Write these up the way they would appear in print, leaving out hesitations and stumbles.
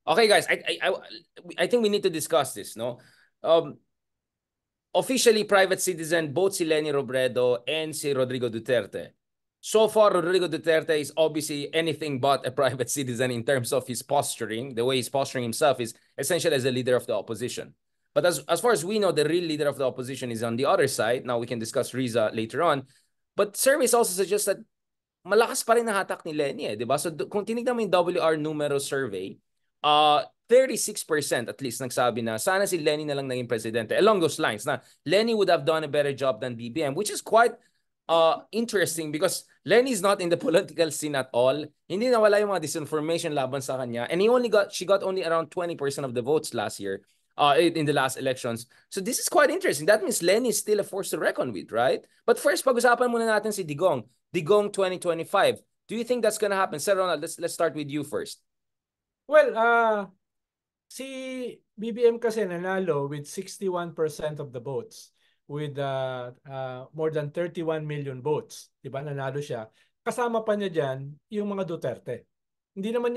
Okay, guys, I think we need to discuss this, no? Officially private citizen, both si Leni Robredo and si Rodrigo Duterte. So far, Rodrigo Duterte is obviously anything but a private citizen in terms of his posturing. The way he's posturing himself is essentially as a leader of the opposition. But as far as we know, the real leader of the opposition is on the other side. Now we can discuss Riza later on. But surveys also suggest that malakas pa rin nahatak ni Leni, di ba? So kung tinignan mo yung WR numero survey, 36% at least nagsabi na sana si Leni na lang naging presidente. Along those lines, na Leni would have done a better job than BBM, which is quite interesting because Leni is not in the political scene at all. Hindi nawala yung mga disinformation laban sa kanya. And she got only around 20% of the votes last year in the last elections. So this is quite interesting. That means Leni is still a force to reckon with, right? But first, pag-usapan muna natin si Digong. Digong 2025. Do you think that's gonna happen? Sir Ronald, let's start with you first. Well, si BBM kasi nanalo with 61% of the votes with more than 31 million votes. Diba? Nanalo siya. Kasama pa niya diyan yung mga Duterte. Hindi naman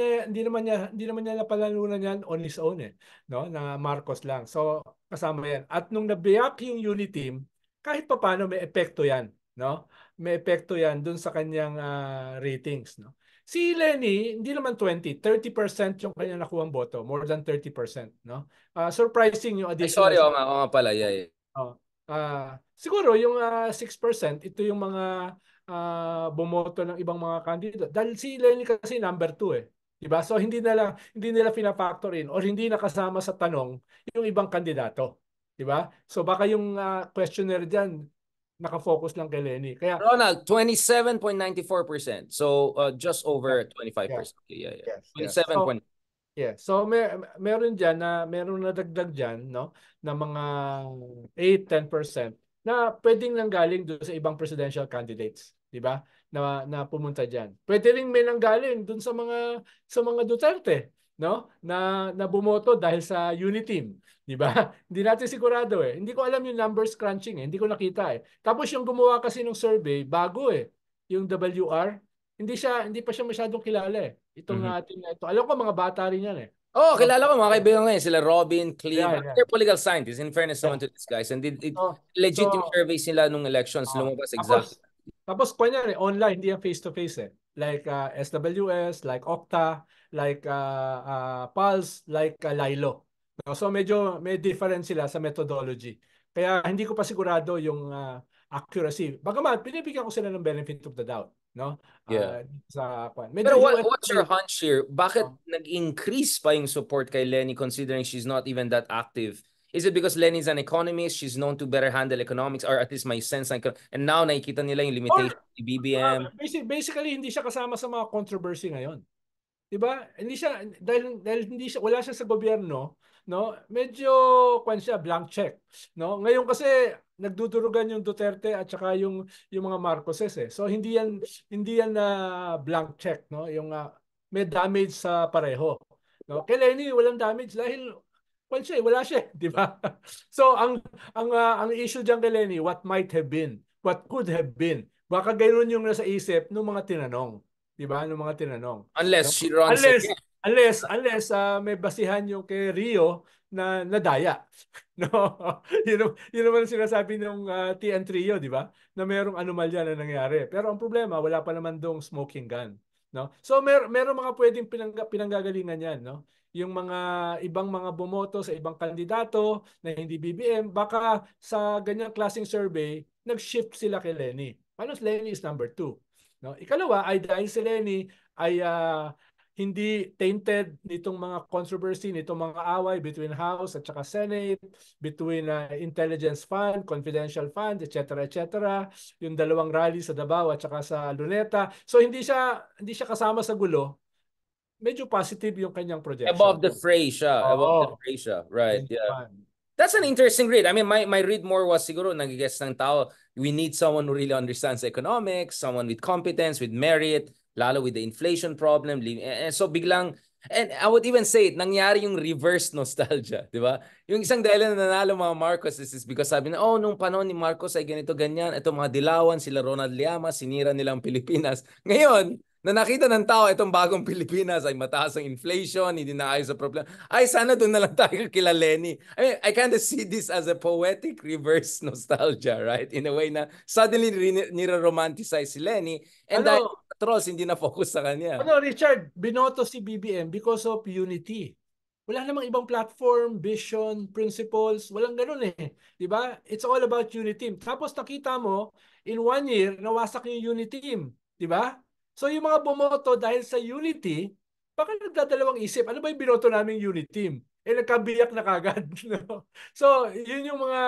niya napalalunan yan on his own no? Na Marcos lang. So kasama yan. At nung nabiyak yung unity team, kahit papaano may epekto yan, no? May epekto yan dun sa kanyang ratings, no? Si Leni, hindi naman 30% yung kanya nakuhang boto, more than 30%, no? Surprising yung additional. Sorry, nga pala, yeah. Siguro yung 6%, ito yung mga bumoto ng ibang mga kandidato. Dahil si Leni kasi number 2 Diba? So hindi nila fina-factor in or hindi nakasama sa tanong yung ibang kandidato. Diba? So baka yung questionnaire diyan nakafocus lang kay Leni. Kaya Ronald, 27.94%. So just over 25%. Yeah. Yes. 27. So meron diyan na meron nadagdag diyan, no, na mga 8-10% na pwedeng nanggaling doon sa ibang presidential candidates, 'di ba? Na pumunta diyan. Pwede ring may nanggaling doon sa mga Duterte, no? Na bumoto dahil sa unity team, 'di ba? Hindi natin sigurado Hindi ko alam yung numbers crunching Hindi ko nakita Tapos yung gumawa kasi ng survey, bago yung WR, hindi pa siya masyadong kilala Itong ating ito. Alam ko mga bata rin yan Oh, kilala ko mga kaibigan ngayon. Sila Robin, Cleve. Yeah. They're political scientists, in fairness naman to these guys. And legit yung surveys nila nung elections, lumabas exactly. Tapos kunyari, online, hindi yan face-to-face Like SWS, like Okta, like Pulse, like Lilo. No? So medyo may difference sila sa methodology. Kaya hindi ko pa sigurado yung accuracy. Bagaman, pinibigyan ko sila ng benefit of the doubt. No? Yeah. Pero what's your hunch here? Bakit nag-increase pa yung support kay Leni considering she's not even that active? Is it because Leni's an economist? She's known to better handle economics, or at least my sense. And now nakikita nila yung limitation ni BBM. Basically, hindi siya kasama sa mga controversy ngayon. Diba? Hindi siya dahil hindi siya wala siya sa gobyerno, no? Medyo siya blank check, no? Ngayon kasi nagdudurugan yung Duterte at saka yung mga Marcoses So hindi yan na blank check, no? Yung may damage sa pareho, no? Kay Leni walang damage dahil wala siya, di ba? So ang issue diyan kay Leni, what might have been, what could have been. Baka ganoon yung nasa isip ng mga tinanong. Diba? Ng mga tinanong. Unless she runs again. Unless may basihan yung kay Rio na nadaya. No? Yun naman sinasabi ng TN Trio, di ba? Na mayroong anomalya na nangyari. Pero ang problema, wala pa naman dong smoking gun. No? So meron mga pwedeng pinanggagalingan yan. No? Yung mga ibang mga bumoto sa ibang kandidato na hindi BBM, baka sa ganyang klaseng survey, nag-shift sila kay Leni. Paano Leni is number 2? No? Ikalawa ay dahil si Leni ay hindi tainted nitong mga controversy, nitong mga away between House at saka Senate, between Intelligence Fund, Confidential Fund, etc. Yung dalawang rally sa Davao at saka sa Luneta. So hindi siya kasama sa gulo. Medyo positive yung kanyang projection. Above the fray siya. Right, yeah. That's an interesting read. I mean, my read more was siguro nag-guess ng tao, we need someone who really understands economics, someone with competence, with merit, lalo with the inflation problem. And so biglang, and I would even say, nangyari yung reverse nostalgia, di ba? Yung isang dahilan na nanalo mga Marcos is because sabi na, nung panahon ni Marcos ay ganito, ganyan. Ito mga dilawan, sila Ronald Llamas, sinira nilang Pilipinas. Ngayon, na nakita ng tao itong bagong Pilipinas ay mataas ang inflation, hindi na ayos sa problema. Ay, sana doon na lang tayo kila Lenny. I mean, I kind of see this as a poetic reverse nostalgia, right? In a way na suddenly nire-romanticize si Lenny and dahil Ano, trolls hindi na focus sa kanya. Richard, binoto si BBM because of unity. Wala namang ibang platform, vision, principles, walang ganun eh. 'Di ba? It's all about unity. Tapos nakita mo, in 1 year, nawasak yung unity team. 'Di ba? So yung mga bumoto dahil sa unity, baka nagdadalawang isip, ano ba yung binoto naming unity team? Eh nagkabiyak na kagad. No? So yun yung mga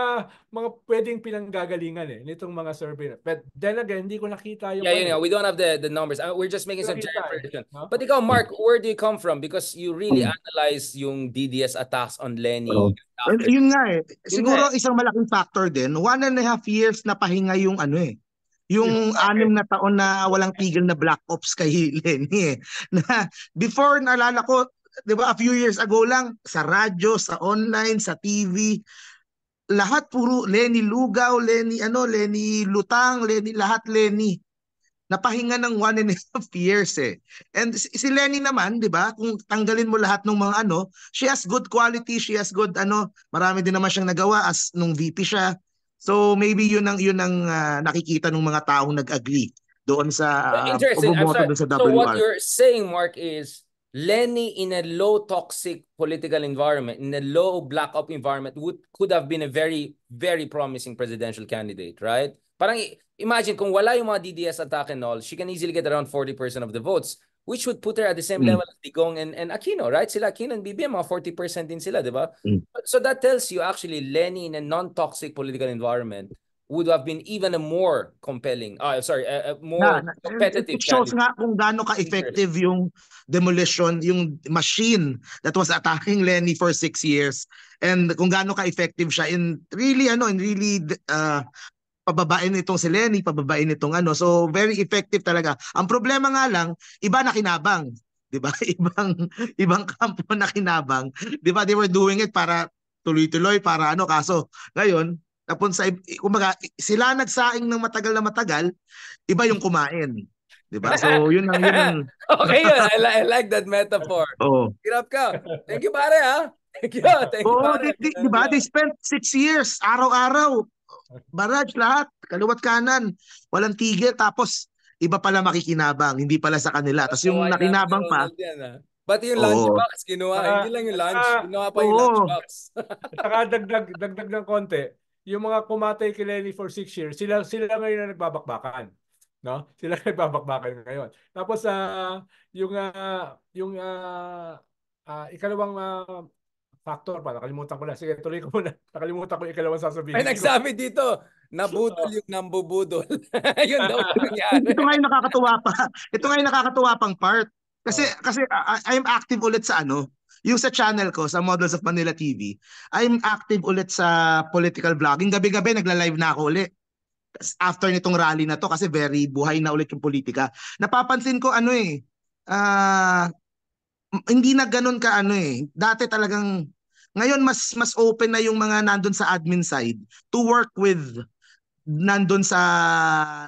pwedeng pinanggagalingan eh, nitong mga survey. But then again, hindi ko nakita yung Yeah, you know, we don't have the numbers. We're just making some nakita general eh. prediction. No? But ikaw, Mark, where do you come from? Because you really analyze yung DDS attacks on Lenny Oo. after. Yun nga eh. Yun nga Siguro isang malaking factor din, 1.5 years na pahinga yung ano eh. Yung 6 na taon na walang tigil na black ops kay Lenny eh. Na before naalala ko, 'di ba, a few years ago lang sa radyo, sa online, sa TV, lahat puro Lenny Lugaw, Lenny Lutang, lahat Lenny. Napahinga ng 1.5 years eh. And si Lenny naman, 'di ba? Kung tanggalin mo lahat ng mga ano, she has good quality, she has good marami din naman siyang nagawa as nung VP siya. So maybe yun ang nakikita ng mga taong nag-agree doon sa Interesting. I'm bumoto sorry. doon sa So what WR. you're saying, Mark, is Lenny in a low toxic political environment, in a low black op environment, could have been a very, very promising presidential candidate, right? Parang imagine kung wala yung mga DDS attack and all, she can easily get around 40% of the votes, which would put her at the same level as Digong and Aquino, right? Sila Aquino and BBM, mga 40% din sila, di ba? So that tells you actually Lenny in a non-toxic political environment would have been even a more compelling, a more competitive It shows candidate. nga kung gaano ka-effective yung demolition, yung machine that was attacking Lenny for 6 years, and kung gaano ka-effective siya in really pababain itong si Lenny, pababain itong so very effective talaga. Ang problema nga lang, iba na kinabang, 'di ba? Ibang kampo na kinabang, 'di ba? They were doing it para tuloy-tuloy, para kaso ngayon tapon sa kumbaga sila nagsaing ng matagal na matagal, iba yung kumain, 'di ba? So yun ang Okay, yun. I like that metaphor. oh. Hirap ka. Thank you, pare, ha? Thank you, Oo, pare. di ba? They spent 6 years, araw-araw, barrage lahat, kaliwat kanan, walang tigil, tapos iba pala makikinabang, hindi pala sa kanila. Tapos yung Kawain natin si nakinabang pa, Ronald yan, ha? Pati yung oo. lunchbox, kinuha. Hindi lang yung lunch, kinuha pa yung Oo. lunchbox. Saka dagdag ng konti, yung mga kumatay kay Lenny for 6 years, sila ngayon na nagbabakbakan. No? Sila nagbabakbakan ngayon. Tapos ikalawang factor pa, nakalimutan ko na. Sige, tuloy ko muna. Nakalimutan ko yung ikalawang sasabihin Ay, ko. nagsabi dito, nabudol yung nambubudol. Yun daw yung nangyari. Ito nga yung nakakatuwa pa. Ito nga yung nakakatuwa pang part. Kasi I'm active ulit sa yung sa channel ko, sa Models of Manila TV. I'm active ulit sa political vlogging. Gabi-gabi nagla-live na ako ulit. After nitong rally na to, kasi very buhay na ulit yung politika. Napapansin ko hindi na ganun ka Dati talagang ngayon mas open na yung mga nandun sa admin side to work with nandun sa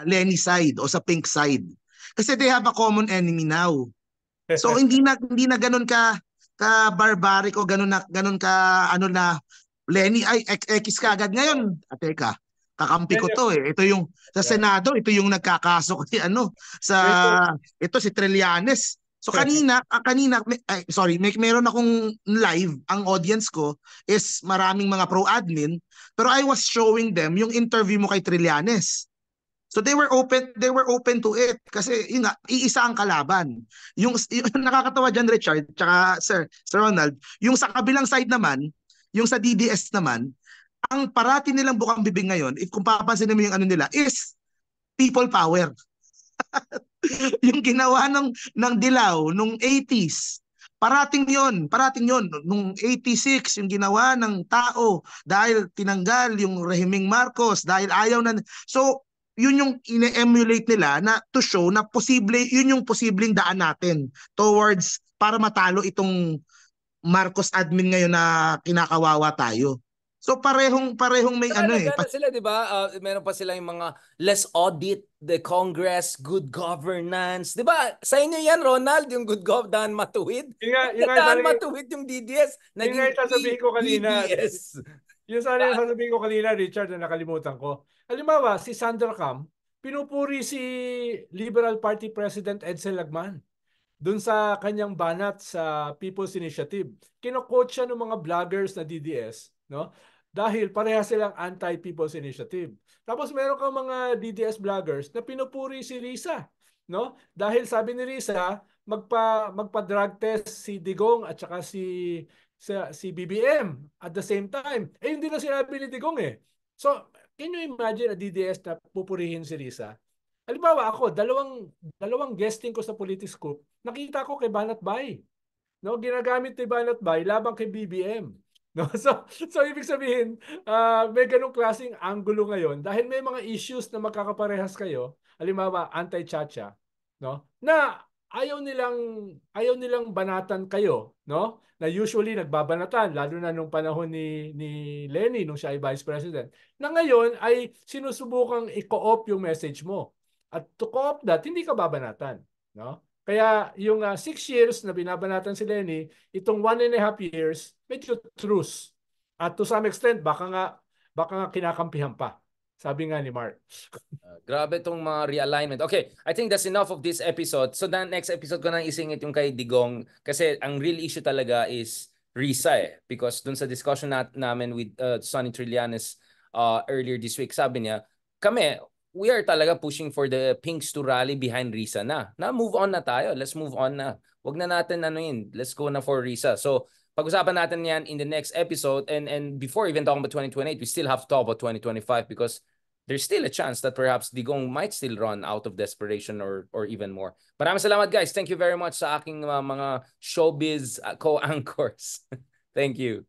Lenny side o sa Pink side. Kasi they have a common enemy now. So hindi na ganun ka barbaric o ganun ka na Lenny ay X kagad ngayon. Teka, kakampi ko to eh. Ito yung sa Senado, ito yung nagkakaso kay ito si Trillanes. So kanina meron akong live, ang audience ko is maraming mga pro-admin, pero I was showing them yung interview mo kay Trillanes. So they were open to it kasi yun nga, iisa ang kalaban. Yung nakakatawa diyan, Richard, tsaka Sir Ronald, yung sa kabilang side naman, yung sa DDS naman, ang parati nilang bukang bibig ngayon, if kung papansin mo yung nila, is people power. Yung ginawa ng Dilaw nung 80s, parating yon nung 86 yung ginawa ng tao dahil tinanggal yung rehimeng Marcos dahil ayaw na. So yun yung ine-emulate nila na to show na yun yung posibleng daan natin towards para matalo itong Marcos admin ngayon na kinakawawa tayo. So parehong may ano eh. Nagana sila, di ba? Meron pa sila yung mga let's audit the Congress, good governance. Di ba? Sa inyo yan, Ronald, yung good daan matuwid. Yung Daan matuwid yung DDS. yung nga Naging sasabihin ko kanina. DDS. Yung sana yung sasabihin ko kanina, Richard, na nakalimutan ko. Halimbawa, si Sandra Cam, pinupuri si Liberal Party President Edsel Lagman dun sa kanyang banat sa People's Initiative. Kino-quote siya ng mga vloggers na DDS, no? Dahil pareha silang anti-People's Initiative. Tapos meron kang mga DDS vloggers na pinupuri si Risa, no? Dahil sabi ni Risa, magpa-drug test si Digong at saka si BBM at the same time. Eh hindi na sinabi ni Digong eh. So, can you imagine a DDS na pupurihin si Risa? Halimbawa ako, dalawang guesting ko sa Politiscope, nakita ko kay Banat Bay. No, ginagamit ni Banat Bay laban kay BBM. No, so ibig sabihin, may ganung klaseng anggulo ngayon dahil may mga issues na magkakaparehas kayo, halimbawa anti-chacha, no? Na ayaw nilang banatan kayo, no? Na usually nagbabanatan lalo na nung panahon ni Lenny nung siya ay Vice President. Na ngayon ay sinusubukang i-co-op yung message mo. At to co-op that, hindi ka babanatan, no? Kaya yung 6 years na binabanatan si Lenny, itong 1.5 years, medyo truce. At to some extent, baka nga kinakampihan pa. Sabi nga ni Mark. Grabe tong mga realignment. Okay, I think that's enough of this episode. So the next episode ko nang isingit yung kay Digong kasi ang real issue talaga is Risa eh. Because dun sa discussion namin with Sonny Trillanes earlier this week, sabi niya, we are talaga pushing for the Pinks to rally behind Risa na. Move on na tayo. Let's move on na. Wag na natin let's go na for Risa. So, pag-usapan natin yan in the next episode and before even talking about 2028, we still have to talk about 2025 because there's still a chance that perhaps Digong might still run out of desperation or even more. Maraming salamat guys. Thank you very much sa aking mga showbiz co-anchors. Thank you.